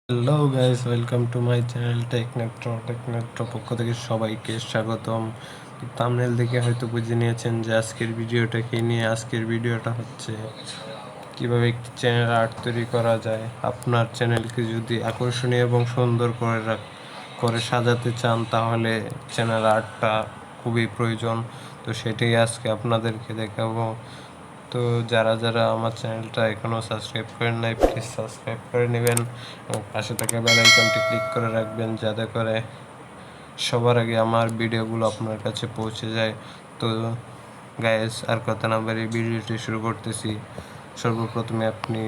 Hello guys, welcome to my channel Technetro পক্ষ থেকে সবাইকে স্বাগতম। থাম্বনেল দেখে হয়তো বুঝে নিয়েছেন যে আজকের ভিডিওটা কি নিয়ে। আজকের ভিডিওটা হচ্ছে কিভাবে একটি চ্যানেল আর্ট তৈরি করা যায়। আপনার চ্যানেলকে যদি আকর্ষণীয় এবং সুন্দর করে সাজাতে চান তাহলে চ্যানেল আর্টটা খুবই প্রয়োজন। তো সেটাই আজকে আপনাদেরকে দেখাবো। তো যারা যারা আমার চ্যানেলটা এখনও সাবস্ক্রাইব করেন নাই, প্লিজ সাবস্ক্রাইব করে নেবেন এবং পাশে থাকা বেল আইকনটি ক্লিক করে রাখবেন যাতে করে সবার আগে আমার ভিডিওগুলো আপনার কাছে পৌঁছে যায়। তো গাইস, আর কথা না বাড়িয়ে ভিডিওটি শুরু করতেছি। সর্বপ্রথমে আপনি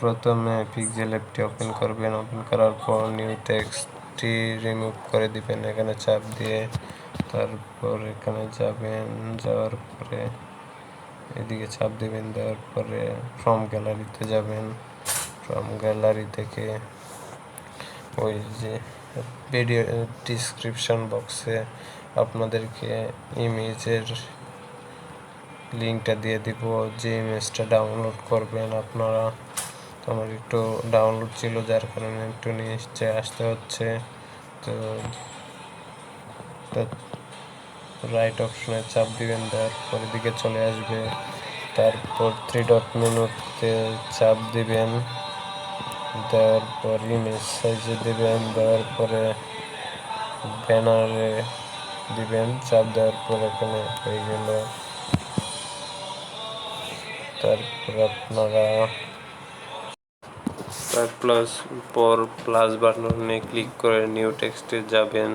প্রথমে পিক্সেল অ্যাপটি ওপেন করবেন। ওপেন করার পর নিউ টেক্সটটি রিমুভ করে দিবেন এখানে চাপ দিয়ে। তারপর এখানে যাবেন, যাওয়ার পরে এদিকে চাপ দেবেন, দেওয়ার পরে ফ্রম গ্যালারিতে যাবেন। ফ্রম গ্যালারি থেকে ওই যে ভিডিও ডিসক্রিপশন বক্সে আপনাদেরকে ইমেজের লিঙ্কটা দিয়ে দিব, যে ইমেজটা ডাউনলোড করবেন আপনারা। আমার একটু ডাউনলোড ছিল যার কারণে একটু নিচে আসতে হচ্ছে। তো রাইট অপশনে চাপ দিবেন, দেওয়ার পরে দিকে চলে আসবে। তারপর 3 ডট মেনুতে চাপ দিবেন, দেওয়ার পর ইমেজ সাইজে দিবেন, দেওয়ার পরে ব্যানারে দিবেন, চাপ দেওয়ার পর এখানে হয়ে গেল। তারপর আপনারা প্লাস বাটনে ক্লিক করে নিউ টেক্সটে যাবেন।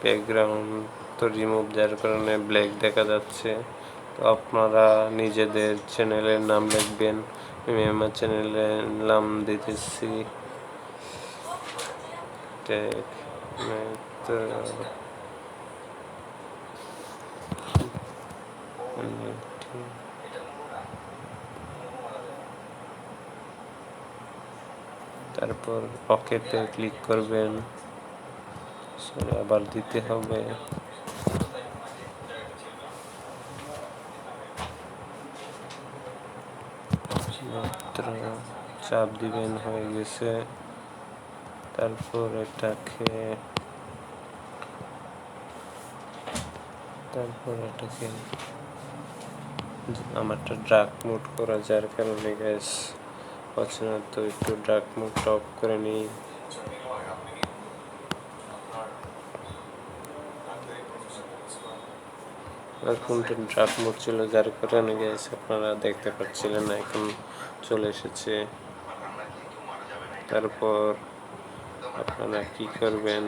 ব্যাকগ্রাউন্ড তো রিমুভ, যার কারণে ব্ল্যাক দেখা যাচ্ছে। তো আপনারা নিজেদের চ্যানেলের নাম লিখবেন। আমি আমার চ্যানেলের নাম দিতেছি তারপর ওকেতে ক্লিক করবেন। আবার দিতে হবে। মাত্র চাপ দিবেন, হয়ে গেছে। তারপর এটাকে আমারটা ডার্ক মোড করা, যার কারণে গ্যাস হচ্ছে না। তো একটু ডার্ক মোড অফ করে নিই। আর কোনটা ডার্ক মোড ছিল, যার কারণে গ্যাস আপনারা দেখতে পাচ্ছিলেন না, এখন চলে এসেছে। তারপর আপনারা কি করবেন,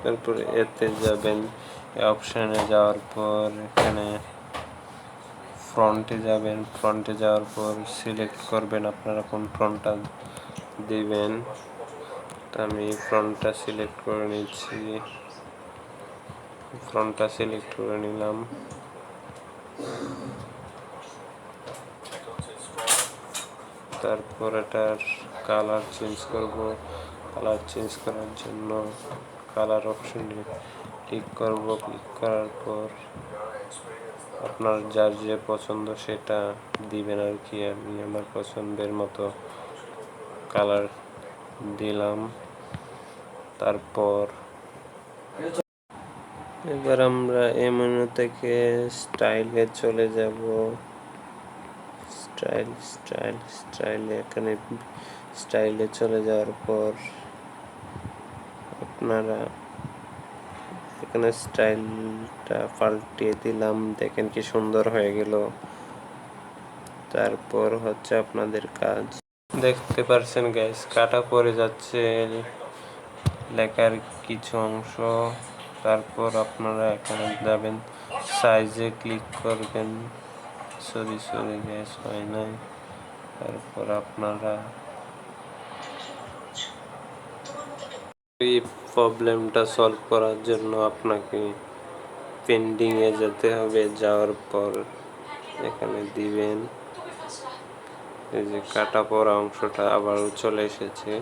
তারপর এতে যাবেন। অপশানে যাওয়ার পর এখানে ফ্রন্টে যাবেন। ফ্রন্টে যাওয়ার পর সিলেক্ট করবেন আপনারা কোন ফ্রন্টটা দিবেন। তো আমি ফ্রন্টটা সিলেক্ট করে নিচ্ছি। ফ্রন্টটা সিলেক্ট করে নিলাম। তারপর এটার কালার চেঞ্জ করব। কালার চেঞ্জ করার জন্য কালার অপশনে ক্লিক করব। ক্লিক করার পর আপনার যার যে পছন্দ সেটা দিবেন আর কি। আমি আমার পছন্দের মতো কালার দিলাম। তারপর এবার আমরা এই মেনু থেকে স্টাইলে চলে যাব। এখানে স্টাইলে চলে যাওয়ার পর আপনারা এখানে স্টাইলটা পাল্টিয়ে দিলাম, দেখেন কি সুন্দর হয়ে গেল। তারপর হচ্ছে আপনাদের কাজ, দেখতে পারছেন গাইস, কাটা পড়ে যাচ্ছে লেখার কিছু অংশ। তারপর আপনারা এখানে যাবেন, সাইজে ক্লিক করবেন। সরি গাইস, হয় নাই। তারপর আপনারা এই প্রবলেমটা সলভ করার জন্য আপনাকে পেন্ডিংয়ে যেতে হবে। যাওয়ার পর এখানে দিবেন, এই যে কাটা পড়া অংশটা আবারও চলে এসেছে।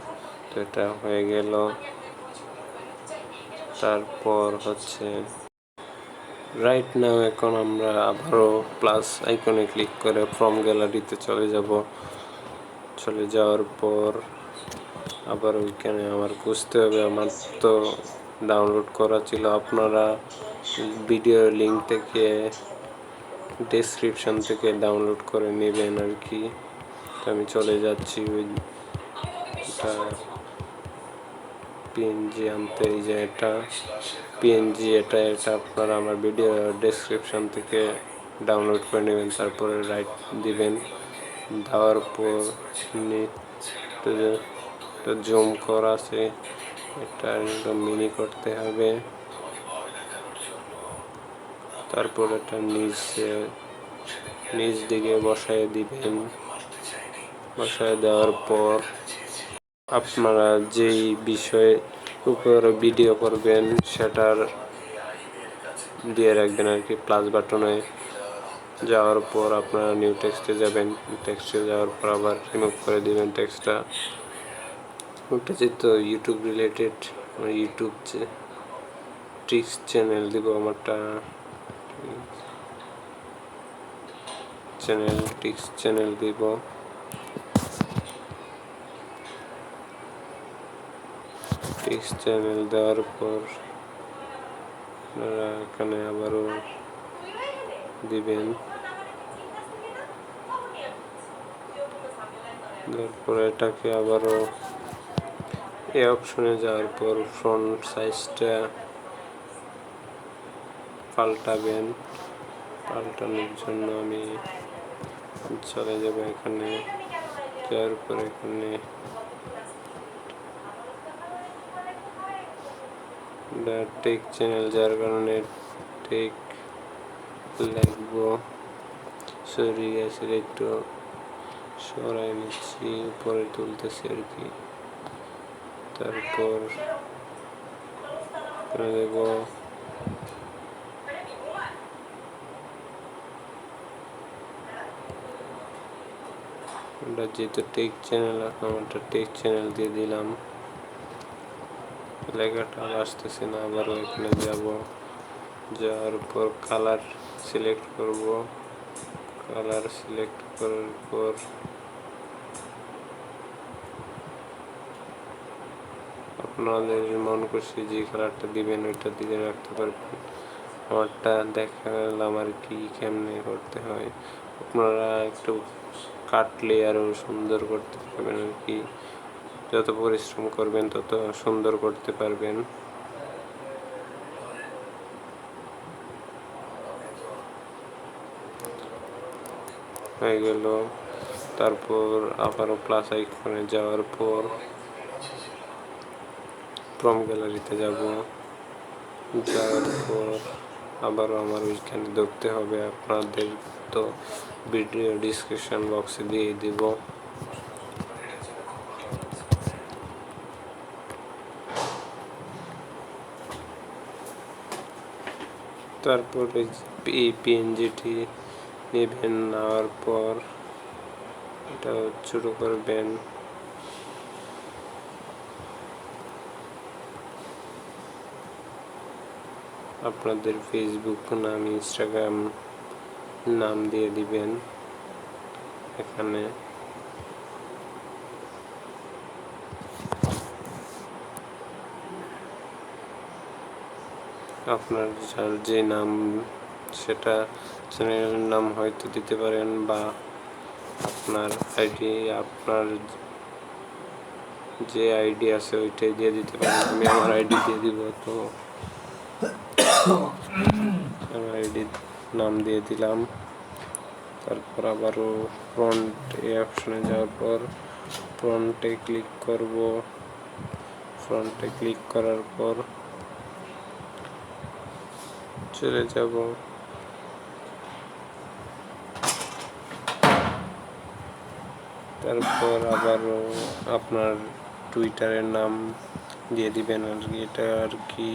তো এটা হয়ে গেল। তারপর হচ্ছে রাইট নাও এখন আমরা আবারও প্লাস আইকনে ক্লিক করে ফ্রম গ্যালারিতে চলে যাওয়ার পর আবার ওইখানে আমার খুঁজতে হবে। আমার তো ডাউনলোড করা ছিল, আপনারা ভিডিও লিঙ্ক থেকে ডেসক্রিপশন থেকে ডাউনলোড করে নেবেন আর কি। আমি চলে যাচ্ছি ওইটা পিএনজি আনতে। এই যে এটা পিএনজি, এটা আপনারা আমার ভিডিও ডেসক্রিপশন থেকে ডাউনলোড করে নেবেন। তারপরে রাইট দিবেন, দেওয়ার পর জুম করা আছে, এটা মিনি করতে হবে। তারপর এটা নিচ দিকে বসায় দিবেন। বসায় দেওয়ার পর আপনারা যেই বিষয়ে উপর ভিডিও করবেন সেটার দিয়ে রাখবেন আর কি। প্লাস বাটনে যাওয়ার পর আপনারা নিউ টেক্সটে যাবেন। টেক্সটে যাওয়ার পর আবার রিমুভ করে দিবেন টেক্সটটা। ওটা যেহেতু YouTube related, YouTube tricks channel দিব, আমারটা ট্রিক্স চ্যানেল দিব। ট্রিক্স চ্যানেল দেওয়ার পর আপনারা এখানে আবারও দিবেন। তারপর এটাকে আবারও এই অপশনে যাওয়ার পর ফ্রন্ট সাইজটা পাল্টাবেন। পাল্টানোর জন্য আমি চলে যাব এখানে। যাওয়ার পর এখানে টেক চ্যানেল, যার কারণে টেক লাগবো। সরি গেছে, একটু সরাই নিচ্ছি, উপরে তুলতেছি আর কি। তারপর দেব এটা যেহেতু টেক চ্যানেল, আমারটা টেক চ্যানেল দিয়ে দিলাম। লেখাটা আসতেছে না, আবারও এখানে যাব। যাওয়ার পর কালার সিলেক্ট করব। কালার সিলেক্ট করার পর আপনাদের মন খুশি যে কালারটা দিবেন ওইটা দিয়ে রাখতে পারবেন। আমারটা দেখালাম আর কি কেমনে করতে হয়। আপনারা একটু কাটলে আরও সুন্দর করতে পারবেন আর কি। যত পরিশ্রম করবেন তত সুন্দর করতে পারবেন। হয়ে গেল। তারপর আবারও প্লাস আইকনে যাওয়ার পর ফ্রম গ্যালারিতে যাব। যাওয়ার পর আবারও আমার ওইখানে ধরতে হবে। আপনাদের তো ভিডিও ডিসক্রিপশন বক্সে দিয়ে দিব। তারপরে এই পিএনজিটি নেবেন, নেওয়ার পর এটা ছোট করবেন। আপনাদের ফেসবুক নাম, ইনস্টাগ্রাম নাম দিয়ে দিবেন এখানে। আপনার যে নাম সেটা চ্যানেলের নাম হয়তো দিতে পারেন, বা আপনার আইডি, আপনার যে আইডি আছে ওইটাই দিয়ে দিতে পারেন। আমি আমার আইডি দিয়ে দিব, তো আমার আইডি নাম দিয়ে দিলাম। তারপর আবারও ফ্রন্ট এই অপশনে যাওয়ার পর ফ্রন্টে ক্লিক করব। ফ্রন্টে ক্লিক করার পর চলে যাব। তারপর আবারও আপনার টুইটারের নাম দিয়ে দিবেন আর কি, এটা আর কি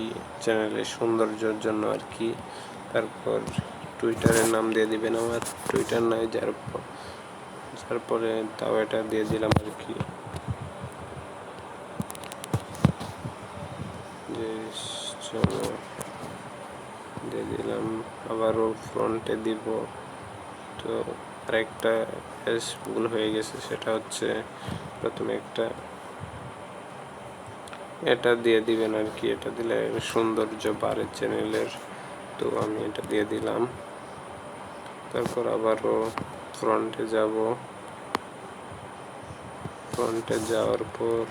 চ্যানেলের সৌন্দর্যের জন্য আর কি। তারপর টুইটারের নাম দিয়ে দিবেন। আমার টুইটার নাই, যার পরে তাও এটা দিয়ে দিলাম আর কি, যে চলো দিয়ে দিলাম। আবারও ফ্রন্টে দিব। তো আরেকটা ভুল হয়ে গেছে, সেটা হচ্ছে প্রথমে এটা দিয়ে দিবেন আর কি। এটা দিলে সৌন্দর্য বাড়ে চ্যানেলের। তো আমি এটা দিয়ে দিলাম। তারপর আবারও ফ্রন্টে যাব। ফ্রন্টে যাওয়ার পর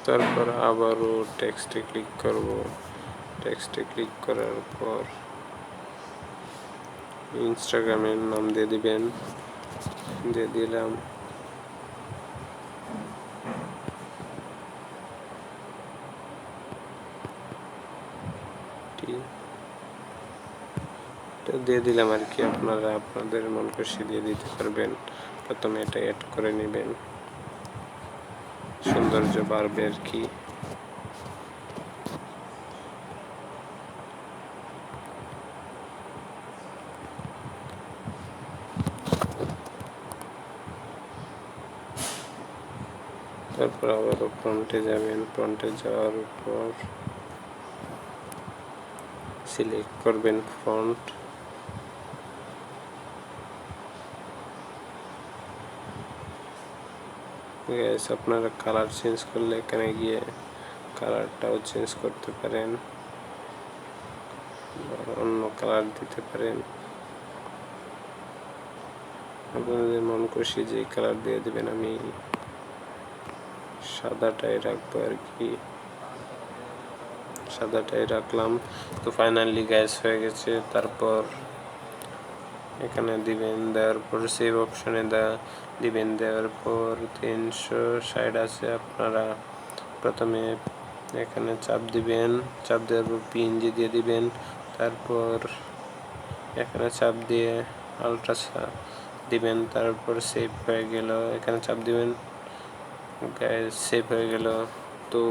তারপর আবারও টেক্সটে ক্লিক করব। টেক্সটে ক্লিক করার পর ইনস্টাগ্রামের নাম দিয়ে দিবেন। দিয়ে দিলাম। দিয়ে দিলাম আর কি। আপনারা আপনাদের মন খুশি দিয়ে দিতে পারবেন। প্রথমে এটা অ্যাড করে নেবেন, সৌন্দর্য বাড়বে আর কি। তারপর আবার ফ্রন্টে যাবেন। ফ্রন্টে যাওয়ার পর সিলেক্ট করবেন ফন্ট। গাইস, আপনারা কালার চেঞ্জ করলে এখানে গিয়ে কালারটাও চেঞ্জ করতে পারেন, অন্য কালার দিতে পারেন। আপনাদের মন খুশি যে কালার দিয়ে দিবেন। আমি সাদাটাই রাখবো আর কি, সাদাটাই রাখলাম। তো ফাইনালি গাইস হয়ে গেছে। তারপর এখানে দিবেন, দেওয়ার পর সেভ অপশনে দিবেন। দেওয়ার পর 360 আছে, আপনারা প্রথমে এখানে চাপ দিবেন। চাপ দেওয়ার পর png দিয়ে দিবেন। তারপর এখানে চাপ দিয়ে আলট্রা দিবেন। তারপর সেভ হয়ে গেল, এখানে চাপ দিবেন। গাইস সেভ হয়ে গেল। তো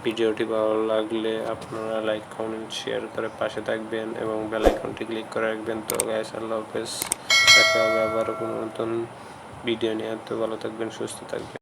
ভিডিওটি ভালো লাগলে আপনারা লাইক কমেন্ট শেয়ার করে পাশে থাকবেন এবং বেল আইকনটি ক্লিক করে রাখবেন। তো গাইস, আল্লাহ হাফেজ। দেখা হবে আবার কোনো নতুন ভিডিও নিয়ে। তো ভালো থাকবেন, সুস্থ থাকবেন।